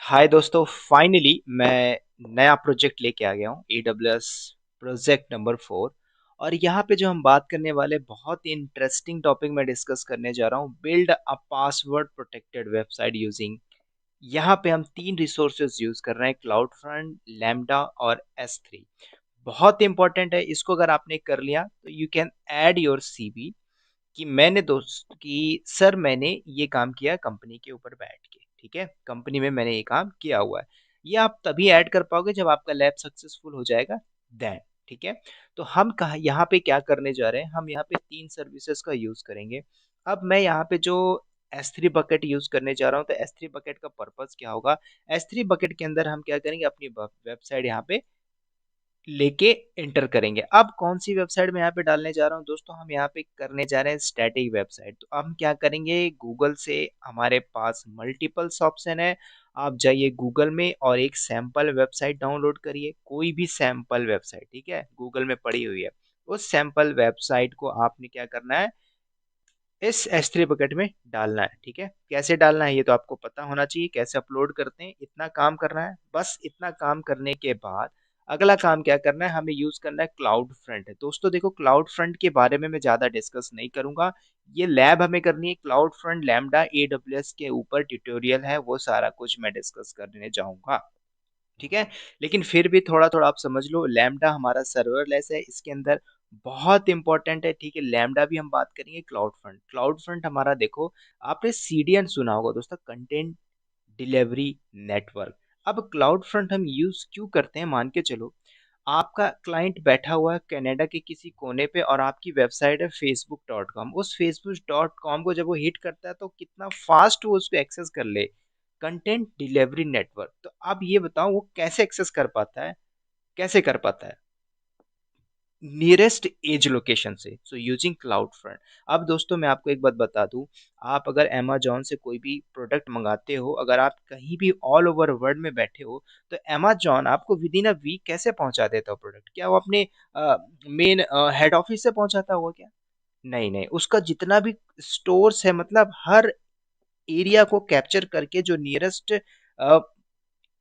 हाय दोस्तों, फाइनली मैं नया प्रोजेक्ट लेके आ गया हूँ AWS प्रोजेक्ट नंबर 4। और यहाँ पे जो हम बात करने वाले बहुत ही इंटरेस्टिंग टॉपिक में डिस्कस करने जा रहा हूँ, build a password protected website using. यहाँ पे हम तीन रिसोर्सेज यूज कर रहे हैं, क्लाउड फ्रंट, लैम्डा और S3। बहुत इंपॉर्टेंट है, इसको अगर आपने कर लिया तो you can add your CV कि मैंने दोस्त कि सर मैंने ये काम किया कंपनी के ऊपर बैठ के। ठीक है, कंपनी में मैंने ये काम किया हुआ है। ये आप तभी ऐड कर पाओगे जब आपका लैब सक्सेसफुल हो जाएगा, देन। ठीक है, तो हम कहा यहाँ पे क्या करने जा रहे हैं, हम यहाँ पे तीन सर्विसेज का यूज करेंगे। अब मैं यहाँ पे जो S3 बकेट यूज करने जा रहा हूँ, तो S3 बकेट का पर्पस क्या होगा। S3 बकेट के अंदर हम क्या करेंगे, अपनी वेबसाइट यहाँ पे लेके एंटर करेंगे। अब कौन सी वेबसाइट में यहाँ पे डालने जा रहा हूँ दोस्तों, हम यहाँ पे करने जा रहे हैं स्टैटिक वेबसाइट। तो हम क्या करेंगे, गूगल से हमारे पास मल्टीपल्स ऑप्शन है। आप जाइए गूगल में और एक सैंपल वेबसाइट डाउनलोड करिए, कोई भी सैंपल वेबसाइट, ठीक है, गूगल में पड़ी हुई है। उस सैंपल वेबसाइट को आपने क्या करना है, इस S3 बकेट में डालना है। ठीक है, कैसे डालना है ये तो आपको पता होना चाहिए, कैसे अपलोड करते हैं, इतना काम करना है बस। इतना काम करने के बाद अगला काम क्या करना है, हमें यूज करना है क्लाउड फ्रंट। दोस्तों देखो, क्लाउड फ्रंट के बारे में मैं ज्यादा डिस्कस नहीं करूंगा, ये लैब हमें करनी है। क्लाउड फ्रंट लैम्डा AWS के ऊपर ट्यूटोरियल है, वो सारा कुछ मैं डिस्कस करने जाऊंगा। ठीक है, लेकिन फिर भी थोड़ा थोड़ा आप समझ लो, लैम्डा हमारा सर्वरलेस है, इसके अंदर बहुत इंपॉर्टेंट है। ठीक है, लैम्डा भी हम बात करेंगे। क्लाउड फ्रंट, क्लाउड फ्रंट हमारा देखो, आपने CDN सुना होगा दोस्तों, कंटेंट डिलीवरी नेटवर्क। अब क्लाउड फ्रंट हम यूज क्यों करते हैं, मान के चलो आपका क्लाइंट बैठा हुआ है कनाडा के किसी कोने पे, और आपकी वेबसाइट है facebook.com। उस facebook.com को जब वो हिट करता है तो कितना फास्ट वो उसको एक्सेस कर ले, कंटेंट डिलीवरी नेटवर्क। तो अब ये बताओ वो कैसे एक्सेस कर पाता है, कैसे कर पाता है, नियरेस्ट एज लोकेशन से, सो यूजिंग क्लाउड फ्रंट। अब दोस्तों मैं आपको एक बात बता दूं, आप अगर अमेजोन से कोई भी प्रोडक्ट मंगाते हो, अगर आप कहीं भी ऑल ओवर वर्ल्ड में बैठे हो, तो अमेजोन आपको विद इन अ वीक कैसे पहुंचा देता है प्रोडक्ट। क्या वो अपने मेन हेड ऑफिस से पहुंचाता होगा क्या? नहीं नहीं, उसका जितना भी स्टोर्स है, मतलब हर एरिया को कैप्चर करके जो नियरेस्ट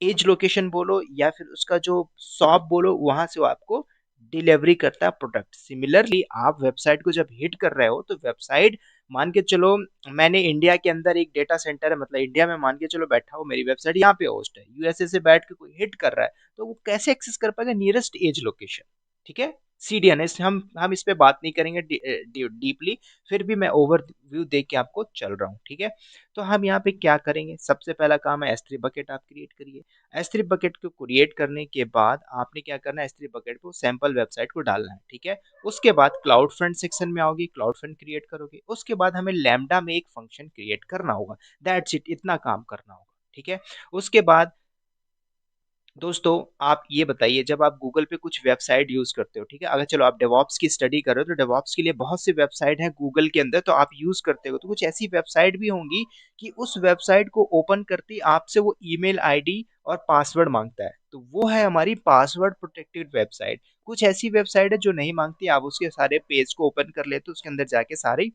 एज लोकेशन बोलो या फिर उसका जो शॉप बोलो, वहां से वो आपको डिलीवरी करता है प्रोडक्ट। सिमिलरली आप वेबसाइट को जब हिट कर रहे हो, तो वेबसाइट, मान के चलो मैंने इंडिया के अंदर एक डेटा सेंटर है, मतलब इंडिया में मान के चलो बैठा हो, मेरी वेबसाइट यहाँ पे होस्ट है, यूएसए से बैठ के कोई हिट कर रहा है, तो वो कैसे एक्सेस कर पाएगा, नियरेस्ट एज लोकेशन। ठीक है, CDN हम इस पे बात नहीं करेंगे डीपली, फिर भी मैं ओवरव्यू दे के आपको चल रहा हूँ। ठीक है, तो हम यहाँ पे क्या करेंगे, सबसे पहला काम है S3 बकेट आप क्रिएट करिए। S3 बकेट को क्रिएट करने के बाद आपने क्या करना है, S3 बकेट को सैंपल वेबसाइट को डालना है। ठीक है, उसके बाद क्लाउड फ्रंट सेक्शन में आओगे, क्लाउड फ्रंट क्रिएट करोगे, उसके बाद हमें लैम्डा में एक फंक्शन क्रिएट करना होगा। दैट्स इट, इतना काम करना होगा। ठीक है, उसके बाद दोस्तों आप ये बताइए, जब आप गूगल पे कुछ वेबसाइट यूज करते हो, ठीक है, अगर चलो आप डेवॉप्स की स्टडी कर रहे हो, तो डेवॉप्स के लिए बहुत सी वेबसाइट है गूगल के अंदर, तो आप यूज करते हो, तो कुछ ऐसी वेबसाइट भी होंगी कि उस वेबसाइट को ओपन करते ही आपसे वो ईमेल आईडी और पासवर्ड मांगता है, तो वो है हमारी पासवर्ड प्रोटेक्टेड वेबसाइट। कुछ ऐसी वेबसाइट है जो नहीं मांगती, आप उसके सारे पेज को ओपन कर लेते हो, उसके अंदर जाके सारी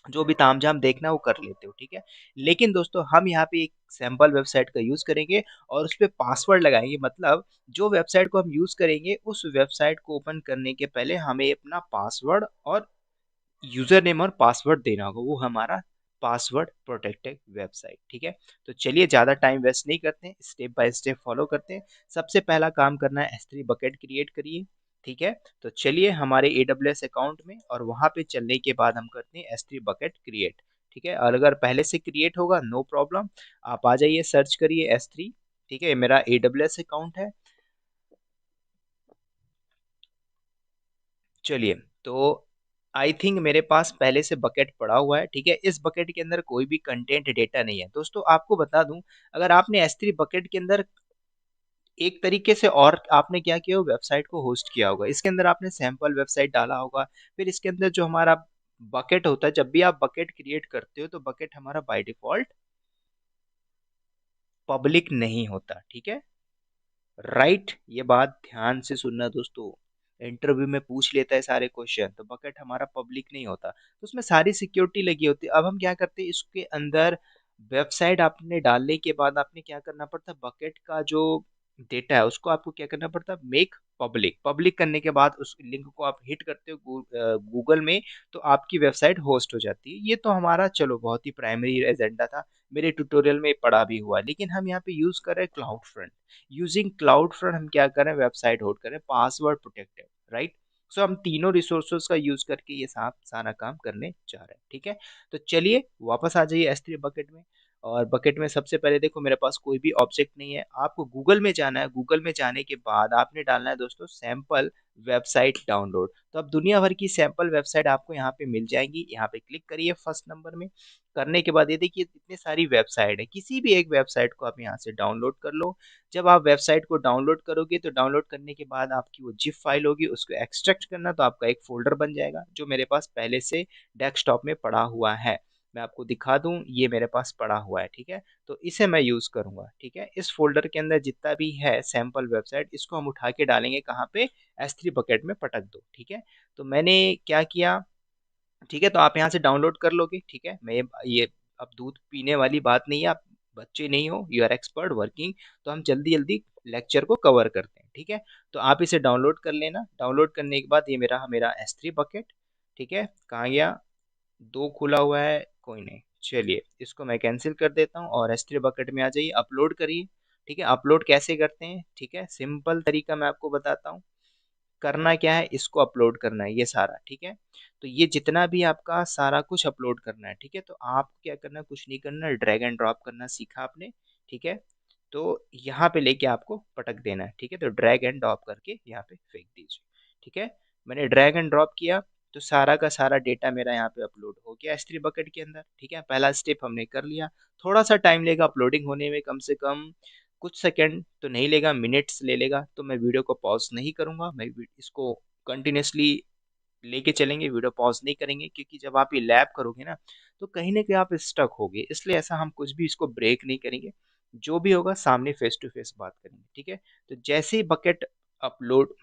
जो भी तामझाम देखना है वो कर लेते हो। ठीक है, लेकिन दोस्तों हम यहाँ पे एक सैंपल वेबसाइट का यूज करेंगे और उस पर पासवर्ड लगाएंगे। मतलब जो वेबसाइट को हम यूज करेंगे, उस वेबसाइट को ओपन करने के पहले हमें अपना पासवर्ड और यूजर नेम और पासवर्ड देना होगा, वो हमारा पासवर्ड प्रोटेक्टेड वेबसाइट। ठीक है, तो चलिए ज्यादा टाइम वेस्ट नहीं करते हैं, स्टेप बाय स्टेप फॉलो करते हैं। सबसे पहला काम करना है, S3 बकेट क्रिएट करिए। ठीक है, तो चलिए हमारे AWS अकाउंट में, और वहां पे चलने के बाद हम करते हैं S3 बकेट क्रिएट। ठीक है, और अगर पहले से क्रिएट होगा नो प्रॉब्लम, आप आ जाइए, सर्च करिए S3। ठीक है, मेरा AWS अकाउंट है। चलिए, तो आई थिंक मेरे पास पहले से बकेट पड़ा हुआ है। ठीक है, इस बकेट के अंदर कोई भी कंटेंट डेटा नहीं है। दोस्तों आपको बता दूं, अगर आपने S3 बकेट के अंदर एक तरीके से और आपने क्या किया हो, वेबसाइट को होस्ट किया होगा, इसके अंदर आपने सैंपल वेबसाइट डाला होगा, फिर इसके अंदर जो हमारा बकेट होता है, जब भी आप बकेट क्रिएट करते हो तो बकेट हमारा बाय डिफॉल्ट पब्लिक नहीं होता। ठीक है, राइट, ये बात ध्यान से सुनना दोस्तों, इंटरव्यू में पूछ लेता है सारे क्वेश्चन, तो बकेट हमारा पब्लिक नहीं होता, तो उसमें सारी सिक्योरिटी लगी होती है। अब हम क्या करते हैं, इसके अंदर वेबसाइट आपने डालने के बाद आपने क्या करना पड़ता है, बकेट का जो डेटा है उसको आपको क्या करना पड़ता है, मेक पब्लिक। पब्लिक करने के बाद उस लिंक को आप हिट करते हो गूगल में, तो आपकी वेबसाइट होस्ट हो जाती है। ये तो हमारा चलो बहुत ही प्राइमरी एजेंडा था, मेरे ट्यूटोरियल में पढ़ा भी हुआ। लेकिन हम यहाँ पे यूज कर रहे हैं cloud front. Using cloud front हम क्या कर रहे हैं, वेबसाइट होल्ड कर रहे हैं, पासवर्ड प्रोटेक्टेड, राइट। सो हम तीनों रिसोर्सेज का यूज करके ये सारा काम करने जा रहे हैं, ठीक है। तो चलिए वापस आ जाइए S3 बकेट में। और बकेट में सबसे पहले देखो मेरे पास कोई भी ऑब्जेक्ट नहीं है, आपको गूगल में जाना है। गूगल में जाने के बाद आपने डालना है दोस्तों सैंपल वेबसाइट डाउनलोड। तो अब दुनिया भर की सैंपल वेबसाइट आपको यहाँ पे मिल जाएंगी, यहाँ पे क्लिक करिए फर्स्ट नंबर में। करने के बाद ये देखिए इतनी सारी वेबसाइट है, किसी भी एक वेबसाइट को आप यहाँ से डाउनलोड कर लो। जब आप वेबसाइट को डाउनलोड करोगे तो डाउनलोड करने के बाद आपकी वो जिप फाइल होगी, उसको एक्सट्रैक्ट करना, तो आपका एक फोल्डर बन जाएगा जो मेरे पास पहले से डेस्कटॉप में पड़ा हुआ है। मैं आपको दिखा दूं, ये मेरे पास पड़ा हुआ है, ठीक है। तो इसे मैं यूज करूंगा, ठीक है। इस फोल्डर के अंदर जितना भी है सैंपल वेबसाइट, इसको हम उठा के डालेंगे कहाँ पे, S3 बकेट में पटक दो, ठीक है। तो मैंने क्या किया, ठीक है। तो आप यहाँ से डाउनलोड कर लोगे, ठीक है। मैं ये अब दूध पीने वाली बात नहीं है, आप बच्चे नहीं हो, यू आर एक्सपर्ट वर्किंग। तो हम जल्दी जल्दी लेक्चर को कवर करते हैं, ठीक है। तो आप इसे डाउनलोड कर लेना। डाउनलोड करने के बाद ये मेरा मेरा S3 बकेट, ठीक है। कहाँ गया, दो खुला हुआ है, कोई नहीं, चलिए इसको मैं कैंसिल कर देता हूँ और S3 बकेट में आ जाइए, अपलोड करिए, ठीक है। अपलोड कैसे करते हैं, ठीक है, सिंपल तरीका मैं आपको बताता हूँ। करना क्या है, इसको अपलोड करना है ये सारा, ठीक है। तो ये जितना भी आपका सारा कुछ अपलोड करना है, ठीक है। तो आप क्या करना है, कुछ नहीं करना, ड्रैग एंड ड्रॉप करना सीखा आपने, ठीक है। तो यहाँ पे लेके आपको पटक देना है, ठीक है। तो ड्रैग एंड ड्रॉप करके यहाँ पे फेंक दीजिए, ठीक है। मैंने ड्रैग एंड ड्रॉप किया, तो सारा का सारा डेटा मेरा यहाँ पे अपलोड हो गया S3 बकेट के अंदर, ठीक है। पहला स्टेप हमने कर लिया। थोड़ा सा टाइम लेगा अपलोडिंग होने में, कम से कम कुछ सेकंड तो नहीं लेगा, मिनट्स ले लेगा। तो मैं वीडियो को पॉज नहीं करूंगा, मैं इसको कंटिन्यूसली लेके चलेंगे, वीडियो पॉज नहीं करेंगे, क्योंकि जब आप ये लैब करोगे ना कहीं आप स्टक होगे। इसलिए ऐसा हम कुछ भी इसको ब्रेक नहीं करेंगे, जो भी होगा सामने फेस टू फेस बात करेंगे, ठीक है। तो जैसे ही बकेट अपलोड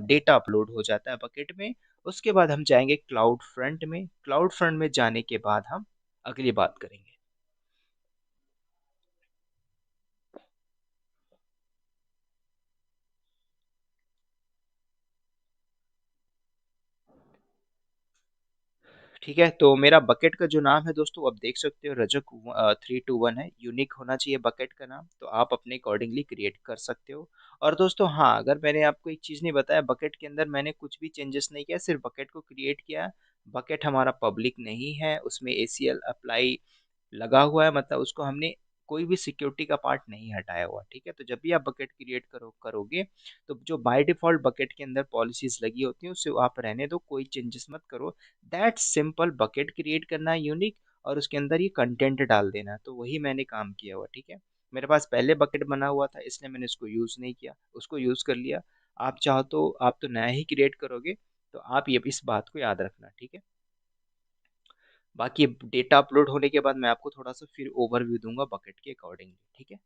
डेटा अपलोड हो जाता है बकेट में, उसके बाद हम जाएंगे क्लाउड फ्रंट में। क्लाउड फ्रंट में जाने के बाद हम अगली बात करेंगे। ठीक है। तो मेरा बकेट का जो नाम है दोस्तों, आप देख सकते हो, रजक 321 है, यूनिक होना चाहिए बकेट का नाम। तो आप अपने अकॉर्डिंगली क्रिएट कर सकते हो। और दोस्तों हाँ, अगर मैंने आपको एक चीज़ नहीं बताया, बकेट के अंदर मैंने कुछ भी चेंजेस नहीं किया, सिर्फ बकेट को क्रिएट किया। बकेट हमारा पब्लिक नहीं है, उसमें ACL अप्लाई लगा हुआ है, मतलब उसको हमने कोई भी सिक्योरिटी का पार्ट नहीं हटाया हुआ, ठीक है। तो जब भी आप बकेट क्रिएट करोगे, तो जो बाय डिफॉल्ट बकेट के अंदर पॉलिसीज लगी होती हैं उसे आप रहने दो, कोई चेंजेस मत करो। दैट सिंपल, बकेट क्रिएट करना है यूनिक, और उसके अंदर ये कंटेंट डाल देना है। तो वही मैंने काम किया हुआ, ठीक है। मेरे पास पहले बकेट बना हुआ था, इसलिए मैंने इसको यूज नहीं किया, उसको यूज कर लिया। आप चाहो तो आप तो नया ही क्रिएट करोगे, तो आप ये इस बात को याद रखना, ठीक है। बाकी डेटा अपलोड होने के बाद मैं आपको थोड़ा सा फिर ओवरव्यू दूंगा बकेट के अकॉर्डिंगली, ठीक है।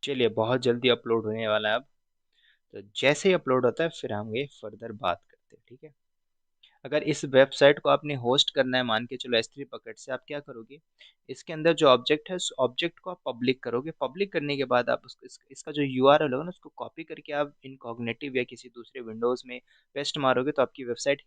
चलिए बहुत जल्दी अपलोड होने वाला है अब। तो जैसे ही अपलोड होता है फिर हम ये फर्दर बात करते हैं, ठीक है। अगर इस वेबसाइट को आपने होस्ट करना है, मान के चलो S3 बकेट से, आप क्या करोगे, इसके अंदर जो ऑब्जेक्ट है उस ऑब्जेक्ट को आप पब्लिक करोगे। पब्लिक करने के बाद आप इसका जो URL होगा ना, उसको कॉपी करके आप इनकॉग्निटिव या किसी दूसरे विंडोज में पेस्ट मारोगे, तो आपकी वेबसाइट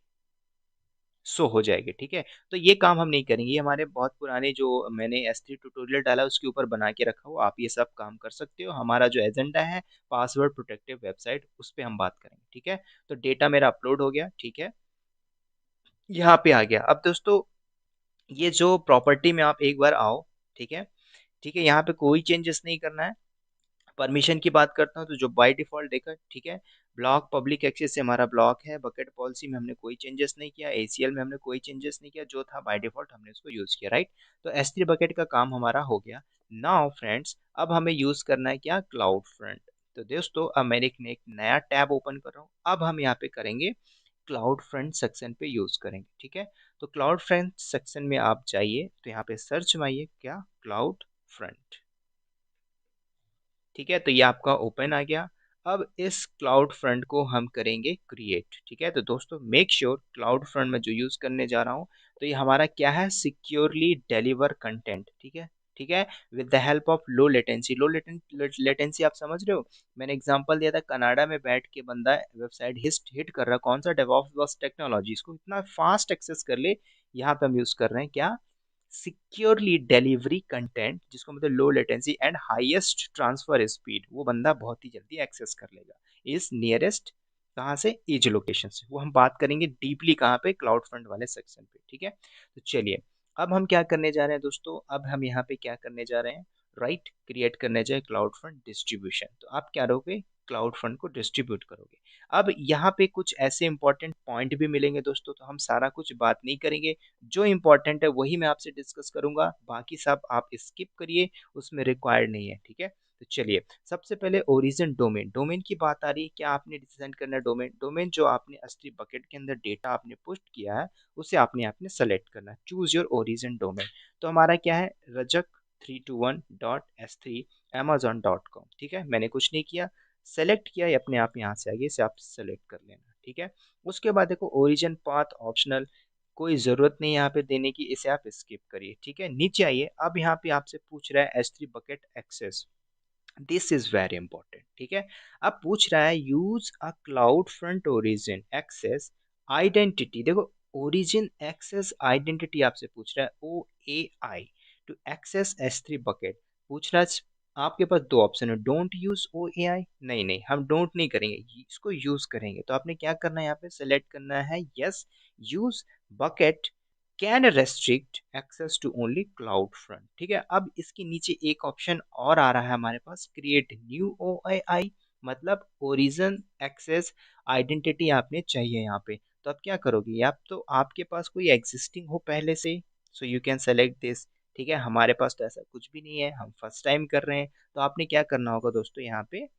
शो हो जाएगी, ठीक है। तो ये काम हम नहीं करेंगे, ये हमारे बहुत पुराने जो मैंने S3 ट्यूटोरियल डाला उसके ऊपर बना के रखा हो, आप ये सब काम कर सकते हो। हमारा जो एजेंडा है पासवर्ड प्रोटेक्टिव वेबसाइट, उस पर हम बात करेंगे, ठीक है। तो डेटा मेरा अपलोड हो गया, ठीक है, यहाँ पे आ गया। अब दोस्तों ये जो प्रॉपर्टी में आप एक बार आओ, ठीक है, ठीक है, यहाँ पे कोई चेंजेस नहीं करना है। परमिशन की बात करता हूँ तो जो बाय डिफॉल्ट देखा, ठीक है, ब्लॉक पब्लिक एक्सेस से हमारा ब्लॉक है। बकेट पॉलिसी में हमने कोई चेंजेस नहीं किया, एसीएल में हमने कोई चेंजेस नहीं किया, जो था बाय डिफॉल्ट हमने उसको यूज किया, राइट। तो S3 बकेट का काम हमारा हो गया। नाउ फ्रेंड्स, अब हमें यूज करना है क्या, क्लाउड फ्रंट। तो दोस्तों अब मैंने एक नया टैब ओपन कर रहा हूँ। अब हम यहाँ पे करेंगे क्लाउड फ्रंट सेक्शन पे यूज करेंगे, ठीक है। तो क्लाउड फ्रंट सेक्शन में आप जाइए, तो यहाँ पे सर्च में आइए क्या, क्लाउड फ्रंट, ठीक है। तो ये आपका ओपन आ गया। अब इस क्लाउड फ्रंट को हम करेंगे क्रिएट, ठीक है। तो दोस्तों मेक श्योर क्लाउड फ्रंट में जो यूज करने जा रहा हूँ, तो ये हमारा क्या है, सिक्योरली डिलीवर कंटेंट, ठीक है, ठीक है, with the help of low latency. Low latency आप समझ रहे हो, मैंने एग्जांपल दिया था, कनाडा में बैठ के बंदा वेबसाइट हिट कर रहा, कौन सा, डेवऑप्स टेक्नोलॉजी, इसको इतना फास्ट एक्सेस कर ले। यहाँ पे हम यूज कर रहे हैं क्या, सिक्योरली डिलीवरी कंटेंट, जिसको मतलब low latency and highest transfer speed, वो बंदा बहुत ही जल्दी एक्सेस कर लेगा इस नियरेस्ट, कहाँ से, एज लोकेशन से। वो हम बात करेंगे डीपली कहाँ पे, क्लाउड फ्रंट वाले सेक्शन पे, ठीक है। तो चलिए, अब हम क्या करने जा रहे हैं दोस्तों, अब हम यहाँ पे क्या करने जा रहे हैं, राइट, क्रिएट करने जाए क्लाउड फ्रंट डिस्ट्रीब्यूशन। तो आप क्या करोगे, क्लाउड फ्रंट को डिस्ट्रीब्यूट करोगे। अब यहाँ पे कुछ ऐसे इंपॉर्टेंट पॉइंट भी मिलेंगे दोस्तों, तो हम सारा कुछ बात नहीं करेंगे, जो इंपॉर्टेंट है वही मैं आपसे डिस्कस करूंगा, बाकी सब आप स्किप करिए, उसमें रिक्वायर्ड नहीं है, ठीक है। तो चलिए, सबसे पहले ओरिजिन डोमेन, डोमेन की बात आ रही है, क्या आपने डिजाइन करना है डोमेन, डोमेन जो आपने S3 बकेट के अंदर डेटा आपने पुस्ट किया है, उसे आपने सेलेक्ट करना है, चूज योर ओरिजिन डोमेन। तो हमारा क्या है, rajak321.s3 amazon.com, ठीक है, मैंने कुछ नहीं किया, सेलेक्ट किया, ये अपने आप यहाँ से आगे से आप सेलेक्ट कर लेना, ठीक है। उसके बाद देखो ओरिजिन पाथ ऑप्शनल, कोई जरूरत नहीं यहाँ पे देने की, इसे आप स्किप करिए, ठीक है। नीचे आइए, अब यहाँ पे आपसे पूछ रहा है S3 bucket access, this is very important, ठीक है। अब पूछ रहा है use a cloud front origin access identity, देखो ओरिजिन एक्सेस आइडेंटिटी आपसे पूछ रहा है, OAI to access S3 bucket. पूछ रहा है, आपके पास दो ऑप्शन है, डोंट यूज OAI, नहीं नहीं, हम डोंट नहीं करेंगे, इसको यूज करेंगे। तो आपने क्या करना है, यहाँ पे सेलेक्ट करना है yes, use bucket can restrict access to only cloud front, ठीक है। अब इसके नीचे एक ऑप्शन और आ रहा है हमारे पास, क्रिएट न्यू OAI, मतलब ओरिजिन एक्सेस आइडेंटिटी आपने चाहिए यहाँ पे। तो आप क्या करोगे, आप तो आपके पास कोई एग्जिस्टिंग हो पहले से, so you can select this, ठीक है। हमारे पास तो ऐसा कुछ भी नहीं है, हम फर्स्ट टाइम कर रहे हैं। तो आपने क्या करना होगा दोस्तों, यहाँ पे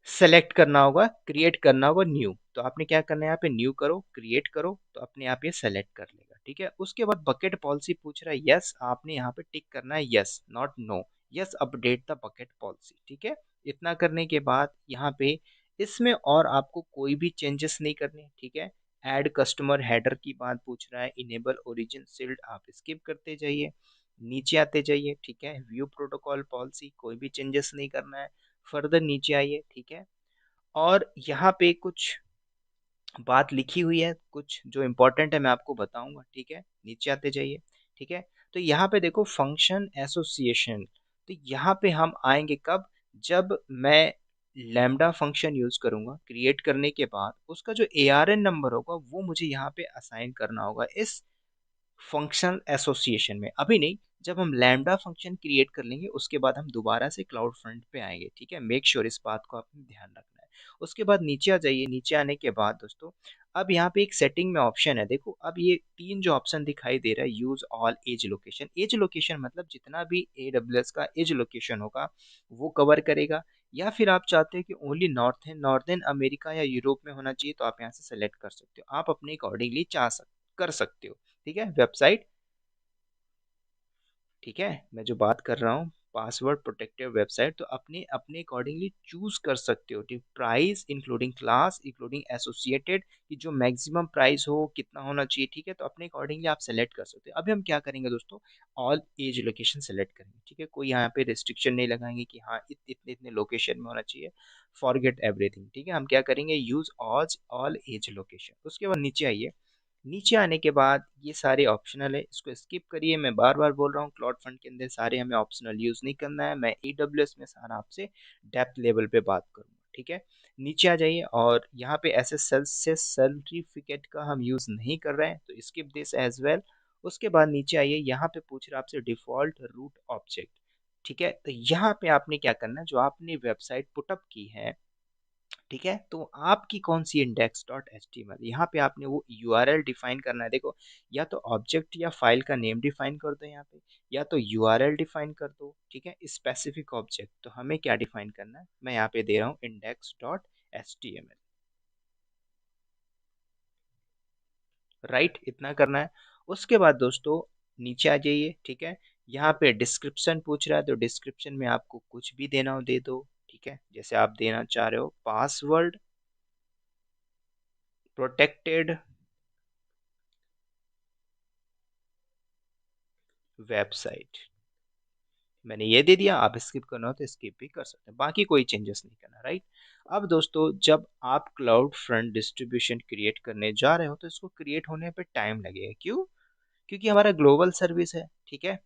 सेलेक्ट करना होगा, क्रिएट करना होगा न्यू। तो आपने क्या करना है, यहाँ पे न्यू करो, क्रिएट करो, तो अपने आप ये सेलेक्ट कर लेगा, ठीक है। उसके बाद बकेट पॉलिसी पूछ रहा है, यस, आपने यहाँ पे टिक करना है yes, not know, yes update the bucket policy, ठीक है। इतना करने के बाद यहाँ पे इसमें और आपको कोई भी चेंजेस नहीं करने, ठीक है। ऐड कस्टमर हेडर की बात पूछ रहा है, इनेबल ओरिजिन सील्ड, आप स्किप करते जाइए, नीचे आते जाइए, ठीक है। व्यू प्रोटोकॉल पॉलिसी, कोई भी चेंजेस नहीं करना है, फर्दर नीचे आइए, ठीक है। और यहाँ पे कुछ बात लिखी हुई है, कुछ जो इम्पोर्टेंट है मैं आपको बताऊंगा, ठीक है। नीचे आते जाइए, ठीक है। तो यहाँ पे देखो फंक्शन एसोसिएशन, तो यहाँ पे हम आएंगे कब, जब मैं लैम्डा फंक्शन यूज करूंगा, क्रिएट करने के बाद उसका जो ARN नंबर होगा वो मुझे यहाँ पे असाइन करना होगा इस फंक्शनल एसोसिएशन में, अभी नहीं। जब हम लैम्डा फंक्शन क्रिएट कर लेंगे उसके बाद हम दोबारा से क्लाउड फ्रंट पे आएंगे, ठीक है। मेक श्योर इस बात को आपने ध्यान रखना है। उसके बाद नीचे आ जाइए, नीचे आने के बाद दोस्तों अब यहाँ पे एक सेटिंग में ऑप्शन है, देखो अब ये तीन जो ऑप्शन दिखाई दे रहा है, use all edge location, edge location मतलब जितना भी AWS का एज लोकेशन होगा वो कवर करेगा, या फिर आप चाहते हो कि ओनली नॉर्दर्न अमेरिका या यूरोप में होना चाहिए, तो आप यहाँ से सेलेक्ट कर सकते हो, आप अपने अकॉर्डिंगली कर सकते हो, ठीक है। वेबसाइट, ठीक है, मैं जो बात कर रहा हूँ पासवर्ड प्रोटेक्टिव वेबसाइट, तो अपने अपने अकॉर्डिंगली चूज कर सकते हो, ठीक। Price including class including associated, कि जो मैक्सिमम प्राइस हो कितना होना चाहिए, ठीक है। तो अपने अकॉर्डिंगली आप सेलेक्ट कर सकते हो। अभी हम क्या करेंगे दोस्तों, ऑल एज लोकेशन सेलेक्ट करेंगे, ठीक है। कोई यहाँ पे रिस्ट्रिक्शन नहीं लगाएंगे कि हाँ इतने इतने लोकेशन में होना चाहिए, फॉरगेट एवरीथिंग, ठीक है। हम क्या करेंगे, यूज ऑल एज लोकेशन। उसके बाद नीचे आइए, नीचे आने के बाद ये सारे ऑप्शनल है, इसको स्किप करिए, मैं बार बार बोल रहा हूँ क्लाउड फंड के अंदर सारे हमें ऑप्शनल यूज नहीं करना है, मैं AWS में सारा आपसे डेप्थ लेवल पे बात करूंगा, ठीक है। नीचे आ जाइए, और यहाँ पे SSL से सर्टिफिकेट का हम यूज नहीं कर रहे हैं, तो स्किप दिस एज वेल। उसके बाद नीचे आइए, यहाँ पे पूछ रहा है आपसे डिफ़ॉल्ट रूट ऑब्जेक्ट, ठीक है? तो यहाँ पे आपने क्या करना है, जो आपने वेबसाइट पुटअप की है, ठीक है? तो आपकी कौन-सी index.html, यहाँ पे आपने वो यूआरएल डिफाइन करना है। देखो, या तो ऑब्जेक्ट या फाइल का नेम डिफाइन कर दो यहाँ पे, या तो यूआरएल डिफाइन कर दो, ठीक है? स्पेसिफिक ऑब्जेक्ट, तो हमें क्या डिफाइन करना है? मैं यहाँ पे दे रहा हूँ index.html, राइट? इतना करना है। उसके बाद दोस्तों नीचे आ जाइए, ठीक है? यहाँ पे डिस्क्रिप्शन पूछ रहा है, तो डिस्क्रिप्शन में आपको कुछ भी देना हो दे दो, ठीक है? जैसे आप देना चाह रहे हो पासवर्ड प्रोटेक्टेड वेबसाइट, मैंने ये दे दिया। आप स्किप करना हो तो स्किप भी कर सकते हैं, बाकी कोई चेंजेस नहीं करना, राइट? अब दोस्तों जब आप क्लाउड फ्रंट डिस्ट्रीब्यूशन क्रिएट करने जा रहे हो तो इसको क्रिएट होने पे टाइम लगेगा। क्यों? क्योंकि हमारा ग्लोबल सर्विस है, ठीक है?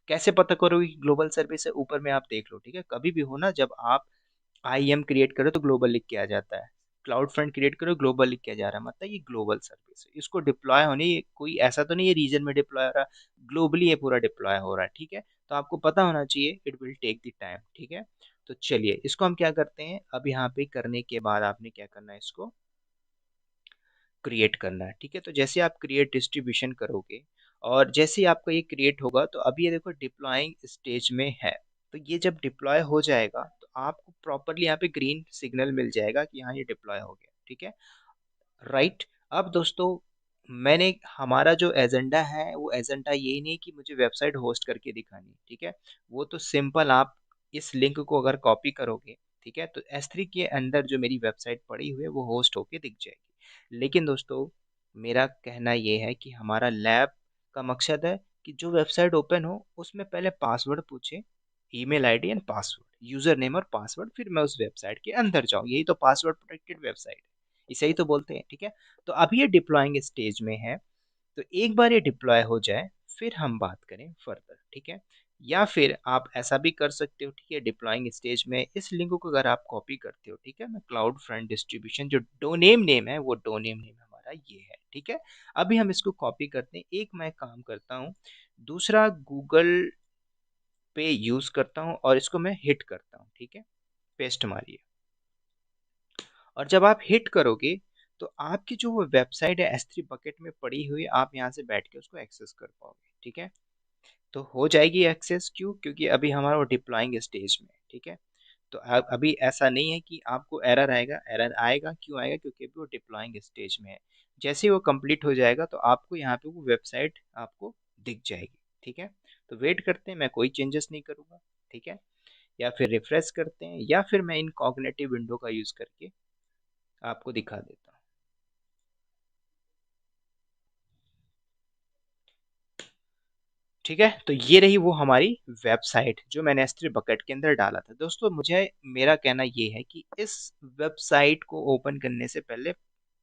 कैसे पता करोगे कि ग्लोबल सर्विस है? ऊपर में आप देख लो, ठीक है? कभी भी हो ना, जब आप आईएम क्रिएट करो तो ग्लोबल लिख के आ जाता है, क्लाउड फ्रंट क्रिएट करो ग्लोबल लिख के आ जा रहा है, मतलब ये ग्लोबल सर्विस है। इसको डिप्लॉय होने, ये कोई ऐसा तो नहीं है रीजन में डिप्लॉय हो रहा है, ग्लोबली ये पूरा डिप्लॉय हो रहा है, ठीक है? तो आपको पता होना चाहिए, it will take the time, ठीक है? तो चलिए इसको हम क्या करते हैं, अब यहाँ पे करने के बाद आपने क्या करना है, इसको क्रिएट करना है, ठीक है? तो जैसे आप क्रिएट डिस्ट्रीब्यूशन करोगे और जैसे ही आपका ये क्रिएट होगा, तो अभी ये देखो डिप्लॉइंग स्टेज में है। तो ये जब डिप्लॉय हो जाएगा तो आपको प्रॉपरली यहाँ पे ग्रीन सिग्नल मिल जाएगा कि हाँ ये डिप्लॉय हो गया, ठीक है? राइट। अब दोस्तों मैंने, हमारा जो एजेंडा है वो एजेंडा यही नहीं कि मुझे वेबसाइट होस्ट करके दिखानी, ठीक है? वो तो सिंपल, आप इस लिंक को अगर कॉपी करोगे, ठीक है, तो S3 के अंदर जो मेरी वेबसाइट पड़ी हुई है वो होस्ट होके दिख जाएगी। लेकिन दोस्तों मेरा कहना ये है कि हमारा लैब का मकसद है कि जो वेबसाइट ओपन हो उसमें पहले पासवर्ड पूछे, email ID and password, user name और पासवर्ड, फिर मैं उस वेबसाइट के अंदर जाऊँ। यही तो पासवर्ड प्रोटेक्टेड वेबसाइट है, इसे ही तो बोलते हैं, ठीक है? तो अभी ये डिप्लॉइंग स्टेज में है, तो एक बार ये डिप्लॉय हो जाए फिर हम बात करें फर्दर, ठीक है? या फिर आप ऐसा भी कर सकते हो, ठीक है? डिप्लॉइंग स्टेज में इस लिंक को अगर आप कॉपी करते हो, ठीक है, मैं क्लाउड फ्रंट डिस्ट्रीब्यूशन जो डोनेम नेम है, वो डोनेम नेम हमारा ये है, ठीक है? अभी हम इसको कॉपी करते हैं, एक मैं काम करता हूँ, दूसरा गूगल पे यूज करता हूँ और इसको मैं हिट करता हूँ, ठीक है? पेस्ट मारिए, और जब आप हिट करोगे तो आपकी जो वो वेबसाइट है S3 बकेट में पड़ी हुई, आप यहाँ से बैठ के उसको एक्सेस कर पाओगे, ठीक है? तो हो जाएगी एक्सेस। क्यों? क्योंकि अभी हमारा वो डिप्लॉइंग स्टेज में है, ठीक है? तो अब अभी ऐसा नहीं है कि आपको एरर आएगा, एरर आएगा, क्यों आएगा? क्योंकि अभी वो डिप्लॉइंग स्टेज में है। जैसे ही वो कंप्लीट हो जाएगा तो आपको यहाँ पे वो वेबसाइट आपको दिख जाएगी, ठीक है? तो वेट करते हैं, मैं कोई चेंजेस नहीं करूँगा, ठीक है? या फिर रिफ्रेश करते हैं, या फिर मैं इनकॉग्निटिव विंडो का यूज़ करके आपको दिखा देता हूँ। ठीक है, तो ये रही वो हमारी वेबसाइट जो मैंने S3 बकेट के अंदर डाला था। दोस्तों मुझे, मेरा कहना ये है कि इस वेबसाइट को ओपन करने से पहले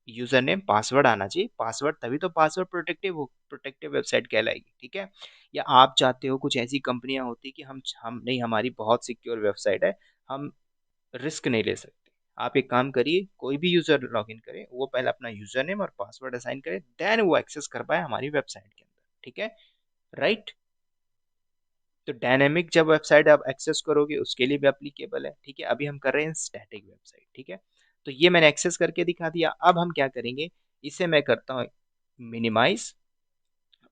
यूजर नेम पासवर्ड आना चाहिए। पासवर्ड तभी तो पासवर्ड प्रोटेक्टिव हो, प्रोटेक्टिव वेबसाइट कहलाएगी, ठीक है? या आप चाहते हो, कुछ ऐसी कंपनियां होती कि हम नहीं, हमारी बहुत सिक्योर वेबसाइट है, हम रिस्क नहीं ले सकते। आप एक काम करिए, कोई भी यूजर लॉगिन करे, वो पहले अपना यूजर नेम और पासवर्ड असाइन करे, देन वो एक्सेस कर पाए हमारी वेबसाइट के अंदर, ठीक है? राइट। तो डायनेमिक जब वेबसाइट आप एक्सेस करोगे उसके लिए भी एप्लीकेबल है, ठीक है? अभी हम कर रहे हैं स्टैटिक वेबसाइट, ठीक है? तो ये मैंने एक्सेस करके दिखा दिया। अब हम क्या करेंगे, इसे मैं करता हूँ मिनिमाइज,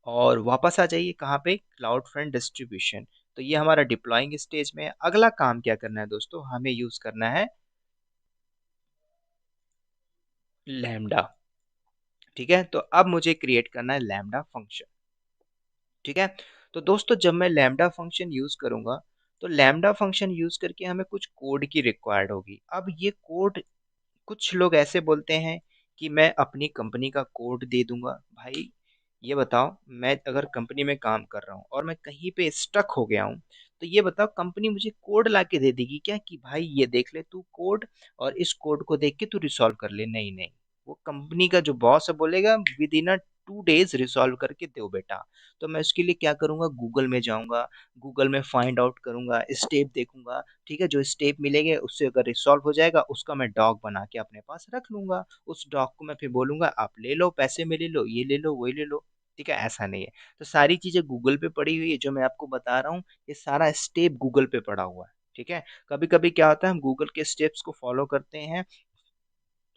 और वापस आ जाइए कहाँ पे, क्लाउड फ्रंट डिस्ट्रीब्यूशन। तो ये हमारा डिप्लॉइंग स्टेज में है। अगला काम क्या करना है दोस्तों, हमें यूज करना है लैम्डा, ठीक है? तो अब मुझे क्रिएट करना है लैम्डा फंक्शन, ठीक है? तो दोस्तों जब मैं लैम्डा फंक्शन यूज करूंगा, तो लैम्डा फंक्शन यूज करके हमें कुछ कोड की रिक्वायर्ड होगी। अब ये कोड, कुछ लोग ऐसे बोलते हैं कि मैं अपनी कंपनी का कोड दे दूंगा। भाई ये बताओ, मैं अगर कंपनी में काम कर रहा हूँ और मैं कहीं पे स्टक हो गया हूँ, तो ये बताओ कंपनी मुझे कोड ला के दे देगी क्या कि भाई ये देख ले तू कोड, और इस कोड को देख के तू रिसॉल्व कर ले? नहीं नहीं, वो कंपनी का जो बॉस है बोलेगा with in a 2 days resolve करके दो बेटा। तो मैं उसके लिए क्या करूंगा, गूगल में जाऊंगा, गूगल में फाइंड आउट करूंगा, स्टेप देखूंगा, ठीक है? जो स्टेप मिलेंगे उससे अगर रिसॉल्व हो जाएगा, उसका मैं डॉग बना के अपने पास रख लूंगा। उस डॉग को मैं फिर बोलूंगा आप ले लो, पैसे में ले लो, ये ले लो, वही ले लो, ठीक है, ऐसा नहीं है। तो सारी चीजें गूगल पे पड़ी हुई है, जो मैं आपको बता रहा हूँ ये सारा स्टेप गूगल पे पड़ा हुआ है। ठीक है, कभी कभी क्या होता है हम गूगल के स्टेप्स को फॉलो करते हैं,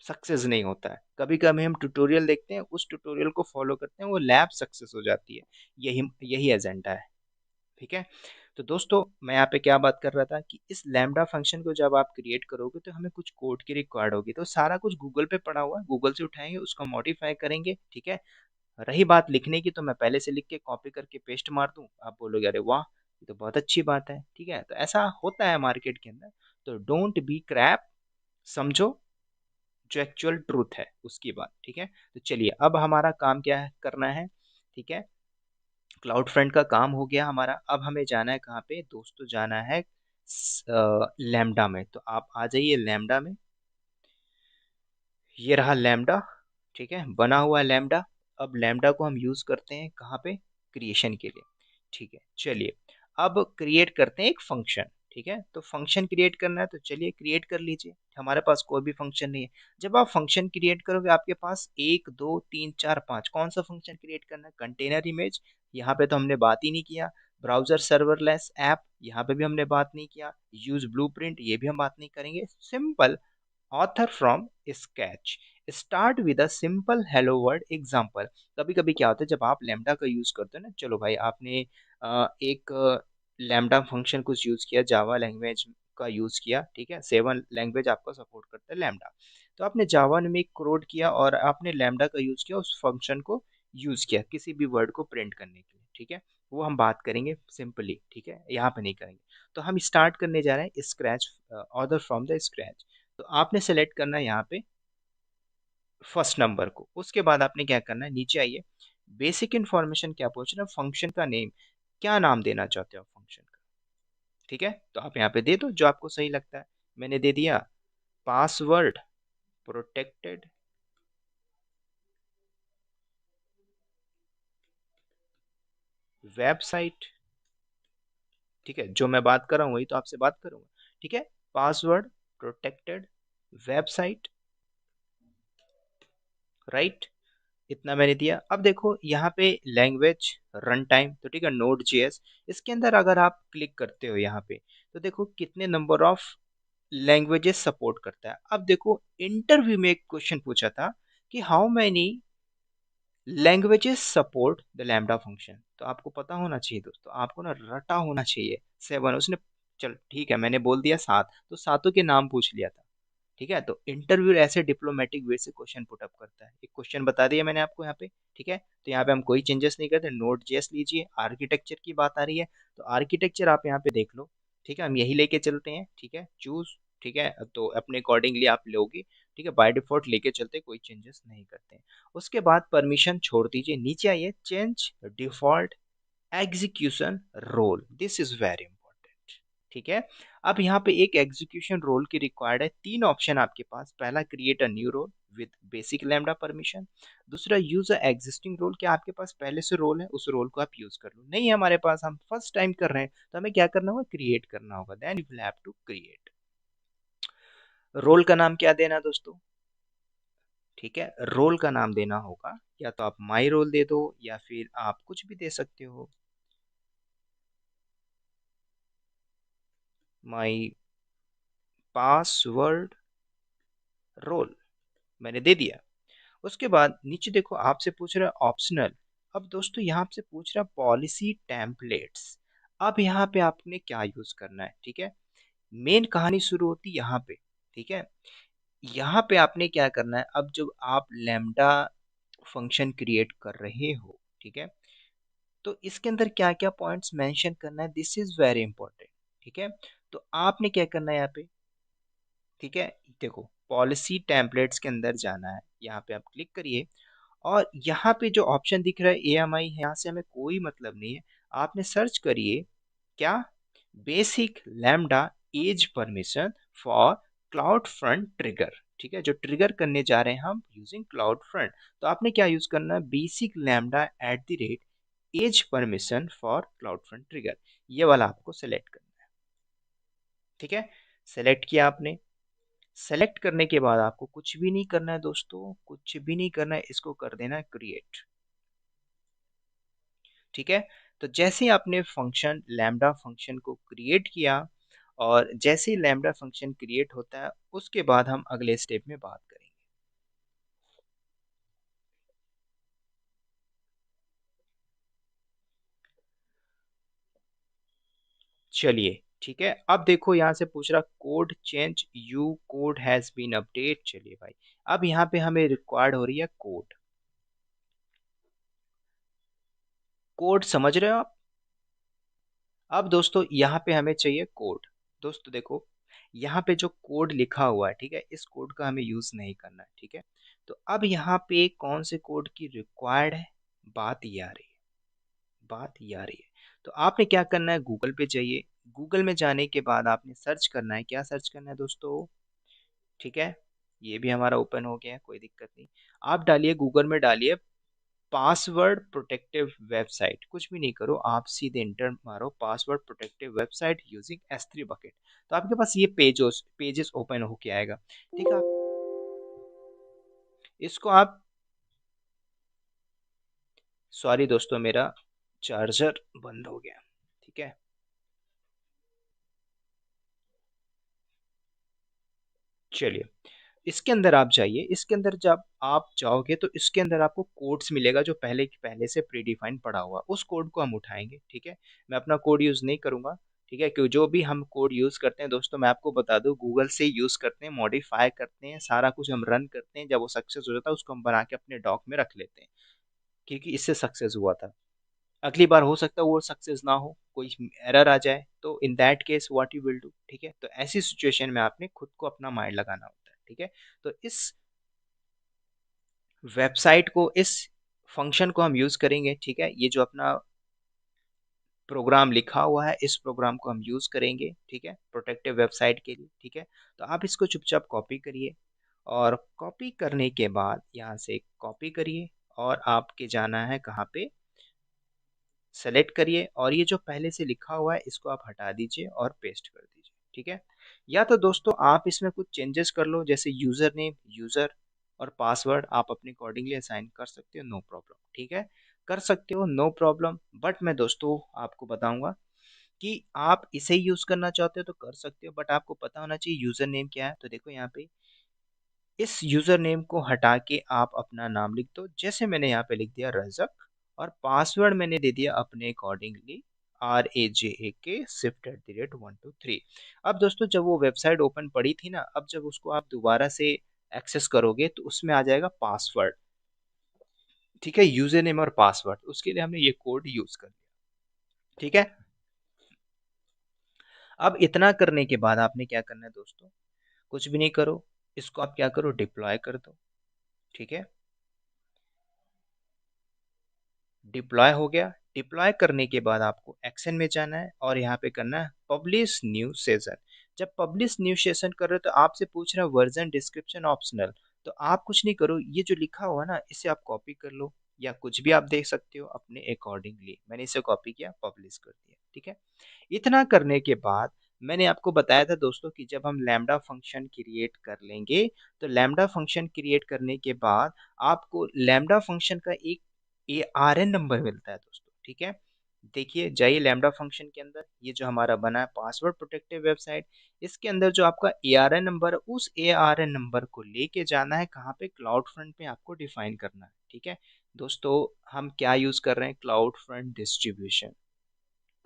सक्सेस नहीं होता है। कभी कभी हम ट्यूटोरियल देखते हैं, उस ट्यूटोरियल को फॉलो करते हैं, वो लैब सक्सेस हो जाती है। यही यही एजेंडा है। ठीक है, तो दोस्तों मैं यहाँ पे क्या बात कर रहा था कि इस लैम्डा फंक्शन को जब आप क्रिएट करोगे तो हमें कुछ कोड की रिक्वायर्ड होगी, तो सारा कुछ गूगल पे पड़ा हुआ है, गूगल से उठाएंगे, उसको मॉडिफाई करेंगे। ठीक है, रही बात लिखने की, तो मैं पहले से लिख के कॉपी करके पेस्ट मार दूं, आप बोलोगे अरे वाह ये तो बहुत अच्छी बात है। ठीक है, तो ऐसा होता है मार्केट के अंदर। तो डोंट बी क्रैप, समझो जो एक्चुअल ट्रूथ है उसकी बात। ठीक है, तो चलिए अब हमारा काम क्या है करना है। ठीक है, क्लाउड फ्रंट का काम हो गया हमारा। अब हमें जाना है कहाँ पे दोस्तों, जाना है लैम्डा में। तो आप आ जाइए लैम्डा में, ये रहा लैम्डा। ठीक है, बना हुआ है लैम्डा। अब लैम्डा को हम यूज करते हैं कहाँ पे, क्रिएशन के लिए। ठीक है, चलिए अब क्रिएट करते हैं एक फंक्शन। ठीक है, तो फंक्शन क्रिएट करना है, तो चलिए क्रिएट कर लीजिए। हमारे पास कोई भी फंक्शन नहीं है। जब आप फंक्शन क्रिएट करोगे आपके पास एक दो तीन चार पांच, कौन सा फंक्शन क्रिएट करना है, कंटेनर इमेज, यहाँ पे तो हमने बात ही नहीं किया। ब्राउजर सर्वरलेस ऐप, यहाँ पे भी हमने बात नहीं किया। यूज ब्लूप्रिंट, ये भी हम बात नहीं करेंगे। Simple author from sketch, start with a simple hello world example। कभी कभी क्या होता है जब आप लैम्डा का यूज करते हो ना, चलो भाई आपने एक लैम्डा फंक्शन कुछ यूज किया, जावा लैंग्वेज का यूज किया। ठीक है, 7 लैंग्वेज आपका सपोर्ट करता है लैम्डा। तो आपने जावा में एक कोड किया और आपने लैम्डा का यूज किया, उस फंक्शन को यूज किया किसी भी वर्ड को प्रिंट करने के लिए। ठीक है, वो हम बात करेंगे सिंपली। ठीक है, यहाँ पे नहीं करेंगे। तो हम स्टार्ट करने जा रहे हैं scratch, order from the scratch. तो आपने सेलेक्ट करना है यहाँ पे फर्स्ट नंबर को। उसके बाद आपने क्या करना है, नीचे आइए, बेसिक इन्फॉर्मेशन क्या पूछ रहे हैं, फंक्शन का नेम, क्या नाम देना चाहते हो फंक्शन का। ठीक है, तो आप यहाँ पे दे दो जो आपको सही लगता है। मैंने दे दिया पासवर्ड प्रोटेक्टेड वेबसाइट। ठीक है, जो मैं बात कर रहा हूँ वही तो आपसे बात करूंगा। ठीक है, पासवर्ड प्रोटेक्टेड वेबसाइट, राइट, इतना मैंने दिया। अब देखो यहाँ पे लैंग्वेज रन टाइम, तो ठीक है नोड जेएस। इसके अंदर अगर आप क्लिक करते हो यहाँ पे, तो देखो कितने नंबर ऑफ लैंग्वेजेस सपोर्ट करता है। अब देखो इंटरव्यू में एक क्वेश्चन पूछा था कि how many languages support the lambda function. तो आपको पता होना चाहिए दोस्तों, आपको ना रटा होना चाहिए। 7 उसने, चल ठीक है मैंने बोल दिया 7, तो सातों के नाम पूछ लिया था। ठीक है, तो इंटरव्यू ऐसे डिप्लोमेटिक वे से क्वेश्चन पुट अप करता है। एक क्वेश्चन बता दिया मैंने आपको यहाँ पे। ठीक है, तो यहाँ पे हम कोई चेंजेस नहीं करते, नोट जेएस लीजिए। आर्किटेक्चर की बात आ रही है, तो आर्किटेक्चर आप यहाँ पे देख लो। ठीक है, हम यही लेके चलते हैं। ठीक है, चूज। ठीक है, तो अपने अकॉर्डिंगली आप लोगे। ठीक है, बाय डिफॉल्ट लेके चलते, कोई चेंजेस नहीं करते हैं। उसके बाद परमिशन छोड़ दीजिए, नीचे आइए, change default execution role, this is very important. ठीक है, अब यहाँ पे एक एग्जीक्यूशन रोल की रिक्वायर्ड है। 3 ऑप्शन आपके पास, पहला create a new role with basic Lambda permission, दूसरा यूज अ एग्जिस्टिंग रोल, क्या आपके पास पहले से रोल है उस रोल को आप यूज कर लो। नहीं है हमारे पास, हम फर्स्ट टाइम कर रहे हैं, तो हमें क्या करना होगा, क्रिएट करना होगा। Then you will have to create. Role का नाम क्या देना दोस्तों, ठीक है, रोल का नाम देना होगा, या तो आप माई रोल दे दो या फिर आप कुछ भी दे सकते हो, माई पासवर्ड रोल, मैंने दे दिया। उसके बाद नीचे देखो आपसे पूछ रहा है ऑप्शनल। अब दोस्तों यहाँ से पूछ रहा है पॉलिसी टेम्पलेट्स। अब यहाँ पे आपने क्या यूज करना है, ठीक है, मेन कहानी शुरू होती यहाँ पे। ठीक है, यहाँ पे आपने क्या करना है, अब जब आप लैम्डा फंक्शन क्रिएट कर रहे हो, ठीक है, तो इसके अंदर क्या क्या पॉइंट्स मेंशन करना है, दिस इज वेरी इंपॉर्टेंट। ठीक है, तो आपने क्या करना है यहाँ पे, ठीक है, देखो पॉलिसी टेम्पलेट्स के अंदर जाना है, यहाँ पे आप क्लिक करिए, और यहाँ पे जो ऑप्शन दिख रहा है AMI है, यहाँ से हमें कोई मतलब नहीं है। आपने सर्च करिए क्या, basic Lambda edge permission for cloud front trigger. ठीक है, जो ट्रिगर करने जा रहे हैं हम यूजिंग क्लाउड फ्रंट, तो आपने क्या यूज करना है, basic Lambda at the rate edge permission for cloud front trigger, ये वाला आपको सेलेक्ट करना है। ठीक है, सेलेक्ट किया आपने। सेलेक्ट करने के बाद आपको कुछ भी नहीं करना है दोस्तों, कुछ भी नहीं करना है, इसको कर देना है क्रिएट। ठीक है। तो जैसे ही आपने फंक्शन लैम्ब्डा फंक्शन को क्रिएट किया और जैसे ही लैम्ब्डा फंक्शन क्रिएट होता है उसके बाद हम अगले स्टेप में बात करेंगे। चलिए ठीक है, अब देखो यहाँ से पूछ रहा code change you code has been update. चलिए भाई, अब यहाँ पे हमें रिक्वायर्ड हो रही है कोड। कोड समझ रहे हो आप? अब दोस्तों यहाँ पे हमें चाहिए कोड। दोस्तों देखो, यहाँ पे जो कोड लिखा हुआ है, ठीक है, इस कोड का हमें यूज नहीं करना है, ठीक है। तो अब यहाँ पे कौन से कोड की रिक्वायर्ड है, बात ये आ रही है, बात ये आ रही है। तो आपने क्या करना है, गूगल पे जाइए। गूगल में जाने के बाद आपने सर्च करना है, क्या सर्च करना है दोस्तों, ठीक है। ये भी हमारा ओपन हो गया है, कोई दिक्कत नहीं। आप डालिए, गूगल में डालिए पासवर्ड प्रोटेक्टिव वेबसाइट, कुछ भी नहीं करो, आप सीधे इंटर मारो password protective website using S3 bucket. तो आपके पास ये पेजेस ओपन होके आएगा, ठीक है। इसको आप, सॉरी दोस्तों मेरा चार्जर बंद हो गया, ठीक है। चलिए, इसके अंदर आप जाइए। इसके अंदर जब आप जाओगे तो इसके अंदर आपको कोड्स मिलेगा जो पहले से प्री डिफाइंड पड़ा हुआ, उस कोड को हम उठाएंगे, ठीक है। मैं अपना कोड यूज नहीं करूंगा, ठीक है, क्योंकि जो भी हम कोड यूज करते हैं दोस्तों, मैं आपको बता दूं, गूगल से यूज करते हैं, मॉडिफाई करते हैं, सारा कुछ हम रन करते हैं, जब वो सक्सेस हो जाता है उसको हम बना के अपने डॉक में रख लेते हैं, क्योंकि इससे सक्सेस हुआ था। अगली बार हो सकता है वो सक्सेस ना हो, कोई एरर आ जाए, तो in that case what you will do, ठीक है। तो ऐसी सिचुएशन में आपने खुद को अपना माइंड लगाना होता है, ठीक है। तो इस वेबसाइट को, इस फंक्शन को हम यूज करेंगे, ठीक है। ये जो अपना प्रोग्राम लिखा हुआ है, इस प्रोग्राम को हम यूज करेंगे, ठीक है, प्रोटेक्टिव वेबसाइट के लिए, ठीक है। तो आप इसको चुपचाप कॉपी करिए, और कॉपी करने के बाद यहाँ से कॉपी करिए, और आपके जाना है कहाँ पे, सेलेक्ट करिए, और ये जो पहले से लिखा हुआ है इसको आप हटा दीजिए और पेस्ट कर दीजिए, ठीक है। या तो दोस्तों आप इसमें कुछ चेंजेस कर लो, जैसे यूजर नेम, यूजर और पासवर्ड आप अपने अकॉर्डिंगली असाइन कर सकते हो, नो प्रॉब्लम, ठीक है, कर सकते हो, नो प्रॉब्लम। बट मैं दोस्तों आपको बताऊंगा कि आप इसे ही यूज करना चाहते हो तो कर सकते हो, बट आपको पता होना चाहिए यूजर नेम क्या है। तो देखो यहाँ पे इस यूजर नेम को हटा के आप अपना नाम लिख दो, जैसे मैंने यहाँ पे लिख दिया रजक, और पासवर्ड मैंने दे दिया अपने अकॉर्डिंगली RAJAK SWIFT@123। अब दोस्तों जब वो वेबसाइट ओपन पड़ी थी ना, अब जब उसको आप दोबारा से एक्सेस करोगे तो उसमें आ जाएगा पासवर्ड, ठीक है, यूजर नेम और पासवर्ड, उसके लिए हमने ये कोड यूज कर लिया, ठीक है। अब इतना करने के बाद आपने क्या करना है दोस्तों, कुछ भी नहीं करो, इसको आप क्या करो, डिप्लॉय कर दो, ठीक है। डिप्लॉय हो गया। डिप्लॉय करने के बाद आपको एक्शन में जाना है और यहाँ पे करना है पब्लिश न्यू सेशन। जब पब्लिश न्यू सेशन कर रहे हो तो आपसे पूछ रहा है वर्जन डिस्क्रिप्शन ऑप्शनल। तो आप कुछ नहीं करो, ये जो लिखा हुआ ना इसे आप कॉपी कर लो, या कुछ भी आप देख सकते हो अपने अकॉर्डिंगली। मैंने इसे कॉपी किया, पब्लिश कर दिया, ठीक है। इतना करने के बाद मैंने आपको बताया था दोस्तों कि जब हम लैम्डा फंक्शन क्रिएट कर लेंगे, तो लैम्डा फंक्शन क्रिएट करने के बाद आपको लैम्डा फंक्शन का एक ARN नंबर मिलता है दोस्तों, ठीक है। देखिए, जाइए लैम्डा फंक्शन के अंदर, ये जो हमारा बना है पासवर्ड प्रोटेक्टिव वेबसाइट, इसके अंदर जो आपका ARN नंबर है, उस ARN नंबर को लेके जाना है कहाँ पे, क्लाउड फ्रंट पे आपको डिफाइन करना है, ठीक है। दोस्तों हम क्या यूज कर रहे हैं, cloud front distribution,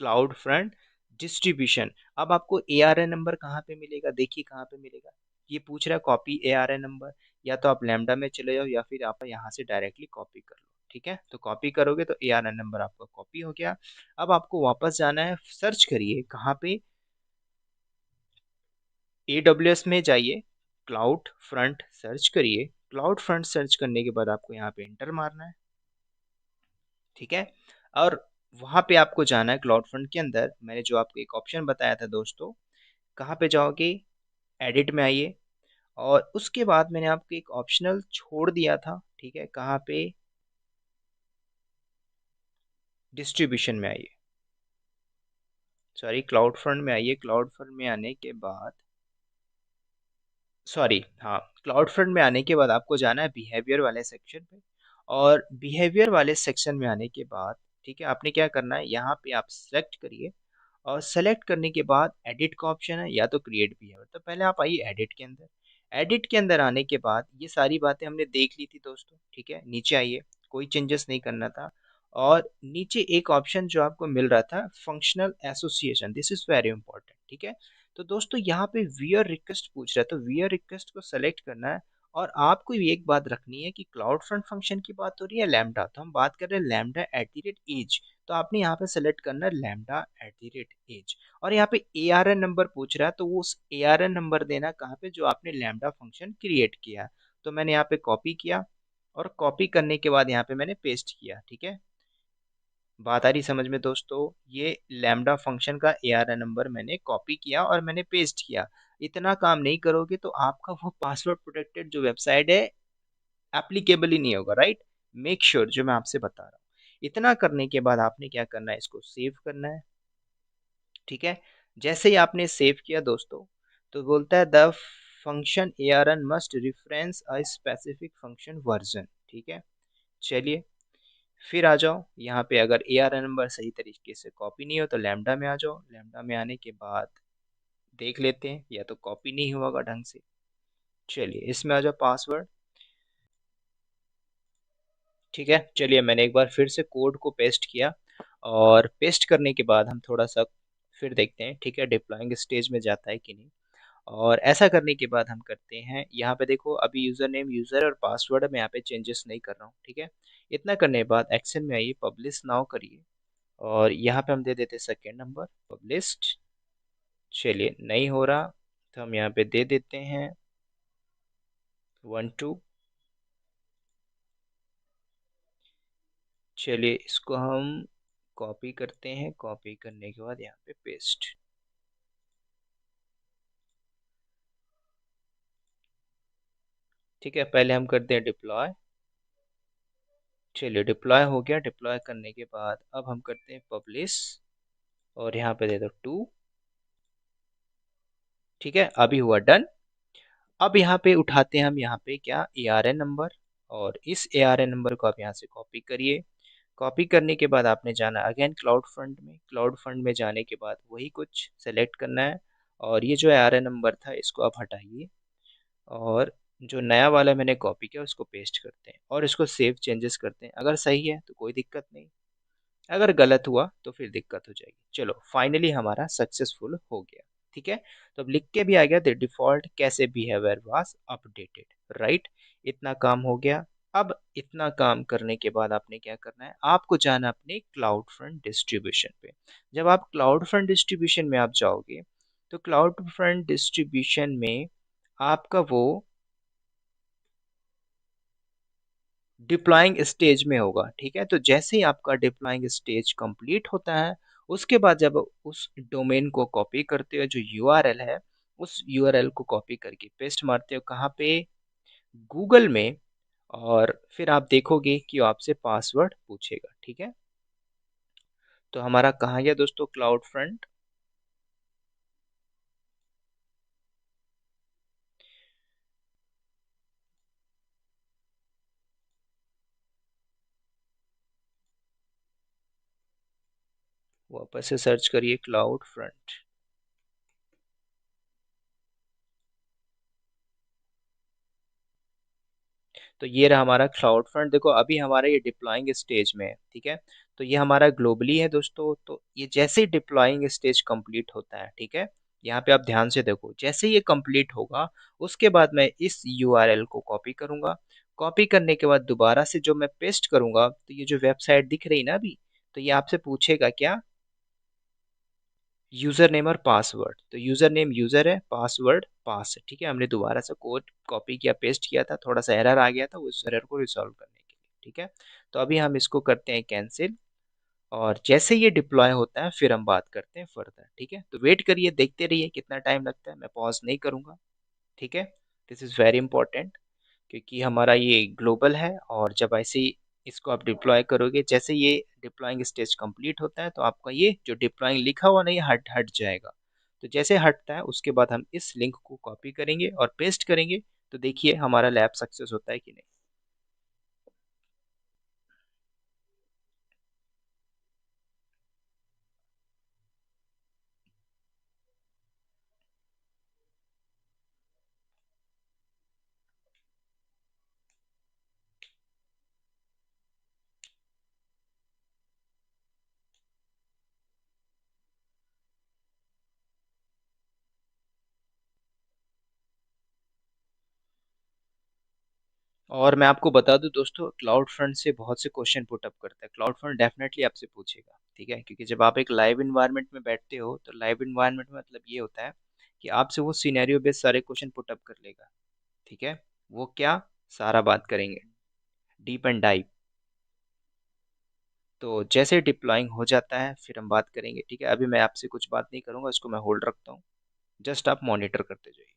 cloud front distribution. अब आपको ARN नंबर कहाँ पे मिलेगा, देखिए कहाँ पे मिलेगा, ये पूछ रहा है कॉपी ARN नंबर। या तो आप लैम्डा में चले जाओ या फिर आप यहाँ से डायरेक्टली कॉपी कर लो, ठीक है। तो कॉपी करोगे तो ARN नंबर आपका कॉपी हो गया। अब आपको वापस जाना है, सर्च करिए कहाँ पे, AWS में जाइए, क्लाउड फ्रंट सर्च करिए। क्लाउड फ्रंट सर्च करने के बाद आपको यहाँ पे इंटर मारना है, ठीक है। और वहां पे आपको जाना है क्लाउड फ्रंट के अंदर, मैंने जो आपको एक ऑप्शन बताया था दोस्तों, कहाँ पे जाओगे, एडिट में आइए, और उसके बाद मैंने आपको एक ऑप्शनल छोड़ दिया था, ठीक है, कहाँ पे, डिस्ट्रीब्यूशन में आइए, सॉरी क्लाउड फ्रंट में आइए। क्लाउड फ्रंट में आने के बाद, सॉरी हाँ, क्लाउड फ्रंट में आने के बाद आपको जाना है बिहेवियर वाले सेक्शन पे, और बिहेवियर वाले सेक्शन में आने के बाद, ठीक है, आपने क्या करना है, यहाँ पे आप सेलेक्ट करिए और सेलेक्ट करने के बाद एडिट का ऑप्शन है या तो क्रिएट भी है, तो पहले आप आइए एडिट के अंदर। एडिट के अंदर आने के बाद ये सारी बातें हमने देख ली थी दोस्तों, ठीक है, नीचे आइए, कोई चेंजेस नहीं करना था। और नीचे एक ऑप्शन जो आपको मिल रहा था functional association, this is very important, ठीक है। तो दोस्तों यहाँ पे वियर रिक्वेस्ट पूछ रहा है, तो वियर रिक्वेस्ट को सेलेक्ट करना है। और आपको ये एक बात रखनी है कि क्लाउड फ्रंट फंक्शन की बात हो रही है लैम्डा, तो हम बात कर रहे हैं Lambda at the rate edge, तो आपने यहाँ पे सेलेक्ट करना है Lambda at the rate edge. और यहाँ पे ARN नंबर पूछ रहा है, तो वो उस ARN नंबर देना कहाँ पे, जो आपने लैम्डा फंक्शन क्रिएट किया। तो मैंने यहाँ पे कॉपी किया और कॉपी करने के बाद यहाँ पे मैंने पेस्ट किया, ठीक है। बात आ रही समझ में दोस्तों, ये लैम्डा फंक्शन का ARN नंबर मैंने कॉपी किया और मैंने पेस्ट किया। इतना काम नहीं करोगे तो आपका वो पासवर्ड प्रोटेक्टेड जो वेबसाइट है एप्लीकेबल ही नहीं होगा, राइट। मेक श्योर जो मैं आपसे बता रहा हूँ। इतना करने के बाद आपने क्या करना है, इसको सेव करना है, ठीक है। जैसे ही आपने सेव किया दोस्तों, तो बोलता है the function ARN must reference a specific function version, ठीक है। चलिए फिर आ जाओ यहाँ पे, अगर ARN नंबर सही तरीके से कॉपी नहीं हो तो लैम्डा में आ जाओ। लैम्डा में आने के बाद देख लेते हैं या तो कॉपी नहीं हुआ होगा ढंग से। चलिए इसमें आ जाओ पासवर्ड, ठीक है। चलिए मैंने एक बार फिर से कोड को पेस्ट किया और पेस्ट करने के बाद हम थोड़ा सा फिर देखते हैं, ठीक है, डिप्लॉइंग स्टेज में जाता है कि नहीं। और ऐसा करने के बाद हम करते हैं, यहाँ पे देखो अभी यूज़र नेम यूज़र और पासवर्ड मैं यहाँ पे चेंजेस नहीं कर रहा हूँ, ठीक है। इतना करने के बाद एक्शन में आइए, पब्लिश नाउ करिए और यहाँ पे हम दे देते सेकेंड नंबर पब्लिश्ड। चलिए नहीं हो रहा तो हम यहाँ पे दे देते हैं 1 2। चलिए इसको हम कॉपी करते हैं, कॉपी करने के बाद यहाँ पे पेस्ट, ठीक है। पहले हम करते हैं डिप्लॉय। चलिए डिप्लॉय हो गया, डिप्लॉय करने के बाद अब हम करते हैं पब्लिश और यहाँ पे दे दो 2, ठीक है, अभी हुआ डन। अब यहाँ पे उठाते हैं हम यहाँ पे क्या, ARN नंबर, और इस ARN नंबर को आप यहाँ से कॉपी करिए। कॉपी करने के बाद आपने जाना अगेन क्लाउड फंड में, क्लाउड फंड में जाने के बाद वही कुछ सेलेक्ट करना है और ये जो ARN नंबर था इसको आप हटाइए और जो नया वाला मैंने कॉपी किया उसको पेस्ट करते हैं और इसको सेव चेंजेस करते हैं। अगर सही है तो कोई दिक्कत नहीं, अगर गलत हुआ तो फिर दिक्कत हो जाएगी। चलो फाइनली हमारा सक्सेसफुल हो गया, ठीक है। तो अब लिख के भी आ गया द डिफॉल्ट कैसे बिहेवियर वाज अपडेटेड, राइट। इतना काम हो गया। अब इतना काम करने के बाद आपने क्या करना है, आपको जाना अपने क्लाउड फ्रंट डिस्ट्रीब्यूशन पे। जब आप क्लाउड फ्रंट डिस्ट्रीब्यूशन में आप जाओगे तो क्लाउड फ्रंट डिस्ट्रीब्यूशन में आपका वो डिप्लॉइंग स्टेज में होगा, ठीक है। तो जैसे ही आपका डिप्लॉइंग स्टेज कंप्लीट होता है, उसके बाद जब उस डोमेन को कॉपी करते हो जो यूआरएल है, उस यूआरएल को कॉपी करके पेस्ट मारते हो कहाँ पे, गूगल में। और फिर आप देखोगे कि वो आपसे पासवर्ड पूछेगा, ठीक है। तो हमारा कहाँ गया दोस्तों क्लाउड फ्रंट, वापस से सर्च करिए क्लाउड फ्रंट। तो ये रहा हमारा क्लाउड फ्रंट, देखो अभी हमारा ये डिप्लॉइंग स्टेज में है, ठीक है। तो ये हमारा ग्लोबली है दोस्तों। तो ये जैसे ही डिप्लॉइंग स्टेज कंप्लीट होता है, ठीक है, यहाँ पे आप ध्यान से देखो, जैसे ये कंप्लीट होगा उसके बाद मैं इस यूआरएल को कॉपी करूंगा। कॉपी करने के बाद दोबारा से जो मैं पेस्ट करूंगा, तो ये जो वेबसाइट दिख रही ना अभी, तो ये आपसे पूछेगा क्या, यूजर नेम और पासवर्ड। तो यूजर नेम यूजर है, पासवर्ड पास है, ठीक है। हमने दोबारा से कोड कॉपी किया, पेस्ट किया था, थोड़ा सा एरर आ गया था, उस एरर को रिजॉल्व करने के लिए, ठीक है। तो अभी हम इसको करते हैं कैंसिल और जैसे ये डिप्लॉय होता है फिर हम बात करते हैं फर्दर, ठीक है। तो वेट करिए, देखते रहिए कितना टाइम लगता है, मैं पॉज नहीं करूंगा, ठीक है। दिस इज़ वेरी इंपॉर्टेंट क्योंकि हमारा ये ग्लोबल है और जब ऐसे ही इसको आप डिप्लॉय करोगे, जैसे ये डिप्लॉइंग स्टेज कंप्लीट होता है तो आपका ये जो डिप्लॉइंग लिखा हुआ नहीं हट हट जाएगा। तो जैसे हटता है उसके बाद हम इस लिंक को कॉपी करेंगे और पेस्ट करेंगे, तो देखिए हमारा लैब सक्सेस होता है कि नहीं। और मैं आपको बता दूं दोस्तों, क्लाउड फ्रंट से बहुत से क्वेश्चन पुट अप करता है। क्लाउड फ्रंट डेफिनेटली आपसे पूछेगा, ठीक है, क्योंकि जब आप एक लाइव इन्वायरमेंट में बैठते हो तो लाइव इन्वायरमेंट में मतलब ये होता है कि आपसे वो सिनेरियो बेस्ड सारे क्वेश्चन पुट अप कर लेगा, ठीक है। वो क्या, सारा बात करेंगे, डीप एंड डाइप। तो जैसे डिप्लॉइंग हो जाता है फिर हम बात करेंगे, ठीक है। अभी मैं आपसे कुछ बात नहीं करूंगा, इसको मैं होल्ड रखता हूँ, जस्ट आप मॉनिटर करते जाइए।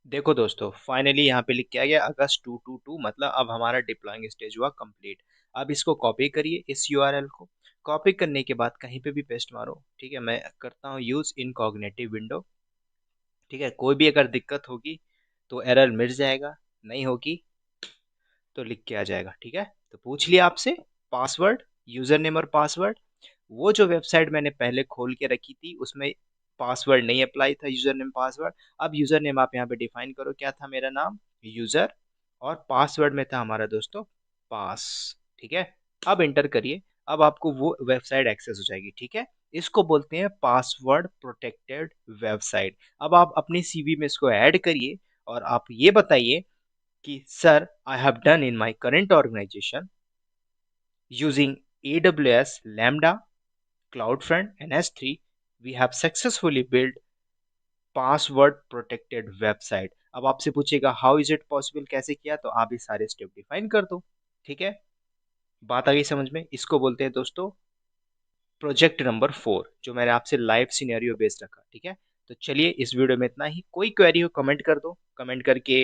देखो दोस्तों, फाइनली यहाँ पे लिख के आ गया अगस्त 222, मतलब अब हमारा डिप्लॉइंग स्टेज हुआ कंप्लीट। अब इसको कॉपी करिए, इस यूआरएल को कॉपी करने के बाद कहीं पे भी पेस्ट मारो, ठीक है। मैं करता हूँ यूज इनकॉग्निटिव विंडो, ठीक है। कोई भी अगर दिक्कत होगी तो एरर मिट जाएगा, नहीं होगी तो लिख के आ जाएगा, ठीक है। तो पूछ लिया आपसे पासवर्ड, यूजर नेम और पासवर्ड। वो जो वेबसाइट मैंने पहले खोल के रखी थी उसमें पासवर्ड नहीं अप्लाई था, यूजर नेम पासवर्ड। अब यूजर नेम आप यहाँ पे डिफाइन करो, क्या था मेरा नाम, यूजर, और पासवर्ड में था हमारा दोस्तों पास, ठीक है। अब इंटर करिए, अब आपको वो वेबसाइट एक्सेस हो जाएगी, ठीक है। इसको बोलते हैं पासवर्ड प्रोटेक्टेड वेबसाइट। अब आप अपनी सीवी में इसको ऐड करिए और आप ये बताइए कि sir, I have done in my current organisation using AWS Lambda, CloudFront, and S3, we have successfully built password protected website. अब आपसे पूछेगा हाउ इज इट पॉसिबल, कैसे किया, तो आप ये सारे स्टेप डिफाइन कर दो, ठीक है। बात आ गई समझ में, इसको बोलते हैं दोस्तों प्रोजेक्ट नंबर 4, जो मैंने आपसे लाइव सिनेरियो बेस्ड रखा, ठीक है। तो चलिए इस वीडियो में इतना ही। कोई क्वेरी हो कमेंट कर दो, कमेंट करके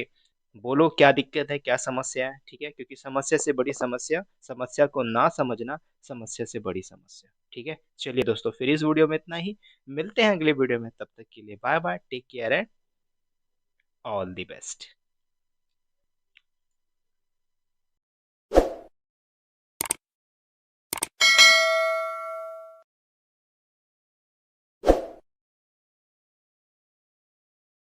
बोलो क्या दिक्कत है, क्या समस्या है, ठीक है। क्योंकि समस्या से बड़ी समस्या, समस्या को ना समझना समस्या से बड़ी समस्या, ठीक है। चलिए दोस्तों, फिर इस वीडियो में इतना ही, मिलते हैं अगले वीडियो में, तब तक के लिए bye bye, take care and all the best.